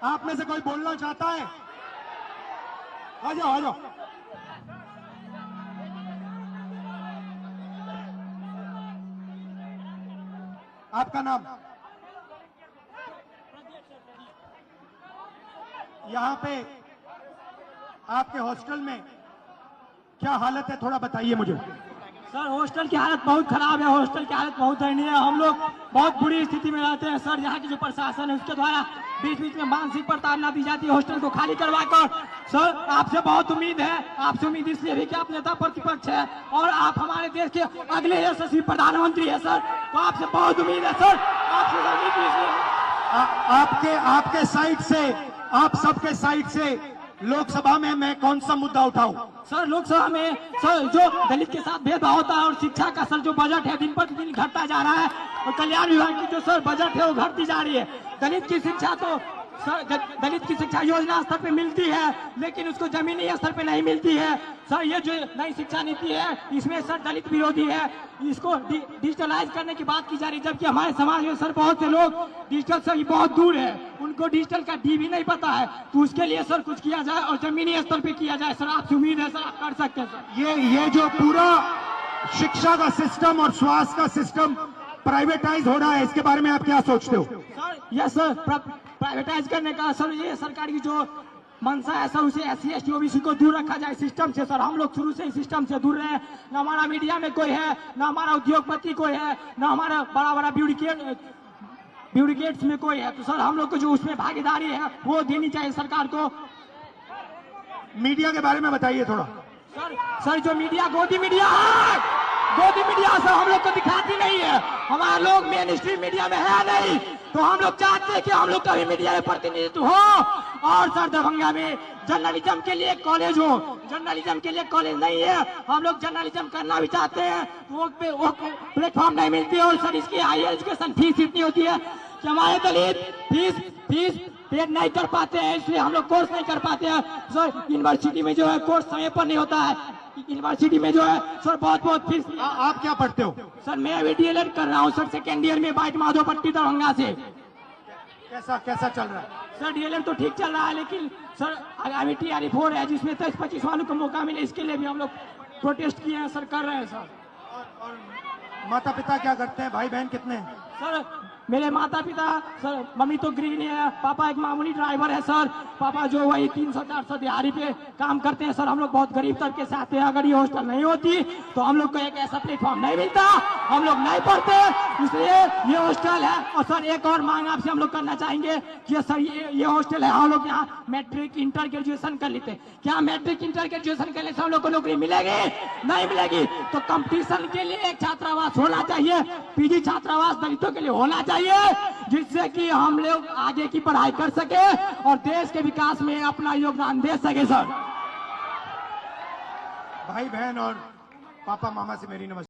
आप में से कोई बोलना चाहता है? आ जाओ, आ जाओ। आपका नाम? यहाँ पे आपके हॉस्टल में क्या हालत है, थोड़ा बताइए मुझे। सर हॉस्टल की हालत बहुत खराब है, हॉस्टल की हालत बहुत दयनीय है। हम लोग बहुत बुरी स्थिति में रहते हैं सर। यहाँ की जो प्रशासन है उसके द्वारा बीच बीच में मानसिक प्रताड़ना दी जाती है हॉस्टल को खाली करवाकर। सर आपसे बहुत उम्मीद है, आपसे उम्मीद इसलिए भी कि आप नेता प्रतिपक्ष है और आप हमारे देश के अगले यशस्वी प्रधानमंत्री है सर, तो आपसे बहुत उम्मीद है सर। आपके साइड से, आप सबके साइड से लोकसभा में मैं कौन सा मुद्दा उठाऊं? सर लोकसभा में सर जो दलित के साथ भेदभाव होता है और शिक्षा का सर जो बजट है दिन पर दिन घटता जा रहा है और कल्याण विभाग की जो सर बजट है वो घटती जा रही है। दलित की शिक्षा तो सर दलित की शिक्षा योजना स्तर पे मिलती है लेकिन उसको जमीनी स्तर पे नहीं मिलती है सर। ये जो नई शिक्षा नीति है इसमें सर दलित विरोधी है, इसको डिजिटलाइज करने की बात की जा रही है, जबकि हमारे समाज में सर बहुत से लोग डिजिटल से बहुत दूर है, उनको डिजिटल का डी भी नहीं पता है। तो उसके लिए सर कुछ किया जाए और जमीनी स्तर पे किया जाए सर। आपसे उम्मीद है सर आप कर सकते हैं सर। ये जो पूरा शिक्षा का सिस्टम और स्वास्थ्य का सिस्टम प्राइवेटाइज हो रहा है, इसके बारे में आप क्या सोचते हो? सर यह सर प्राइवेटाइज करने का सर ये सरकार की जो मंशा है सर, उसे SC ST OBC को दूर रखा जाए सिस्टम से सर। हम लोग शुरू से ही सिस्टम से दूर रहे, न हमारा मीडिया में कोई है, न हमारा उद्योगपति कोई है, न हमारा बड़ा बड़ा ब्यूरोक्रेट्स में कोई है। तो सर हम लोग को जो उसमें भागीदारी है वो देनी चाहिए सरकार को। मीडिया के बारे में बताइए थोड़ा। सर जो मीडिया गोदी मीडिया है, गोदी मीडिया सर हम लोग को दिखाती नहीं है, हमारा लोग मेन स्ट्रीम मीडिया में है नहीं, तो हम लोग चाहते हैं कि हम लोग का भी मीडिया में प्रतिनिधित्व हो। और सर दरभंगा में जर्नलिज्म के लिए कॉलेज हो, जर्नलिज्म के लिए कॉलेज नहीं है, हम लोग जर्नलिज्म करना भी चाहते हैं, वो प्लेटफॉर्म नहीं मिलती है। और सर इसकी हायर एजुकेशन फीस इतनी होती है कि हमारे दलित फीस पे नहीं कर पाते हैं, इसलिए हम लोग कोर्स नहीं कर पाते हैं सर। यूनिवर्सिटी में जो है कोर्स समय पर नहीं होता है, यूनिवर्सिटी में जो है सर बहुत फीस। आप क्या पढ़ते हो? सर मैं अभी DLED कर रहा हूँ सर, सेकेंड ईयर में बाइट माधोपट्टी दरभंगा से। कैसा चल रहा है? सर DLED तो ठीक चल रहा है, लेकिन सर आगामी TRE4 है जिसमें 23-25 वालों को मौका मिले, इसके लिए भी हम लोग प्रोटेस्ट किए हैं सर, कर रहे हैं सर। और माता पिता क्या करते हैं, भाई बहन कितने हैं? सर मेरे माता पिता सर, मम्मी तो गृहिणी है, पापा एक मामूली ड्राइवर है सर। पापा जो वही 300-400 दिहाड़ी पे काम करते हैं सर। हम लोग बहुत गरीब तबके से आते हैं, अगर ये हॉस्टल नहीं होती तो हम लोग को एक ऐसा प्लेटफॉर्म नहीं मिलता, हम लोग नहीं पढ़ते, इसलिए ये हॉस्टल है। और सर एक और मांग आपसे हम लोग करना चाहेंगे कि सर ये हॉस्टल है, हम लोग यहाँ मैट्रिक इंटर ग्रेजुएशन कर लेते, क्या मैट्रिक इंटर ग्रेजुएशन करने से हम लोग को नौकरी मिलेगी? नहीं मिलेगी। तो कंपटीशन के लिए एक छात्रावास होना चाहिए, PG छात्रावास दलितों के लिए होना चाहिए, जिससे कि हम लोग आगे की पढ़ाई कर सके और देश के विकास में अपना योगदान दे सके सर। भाई बहन और पापा मामा से मेरी नमस्ते।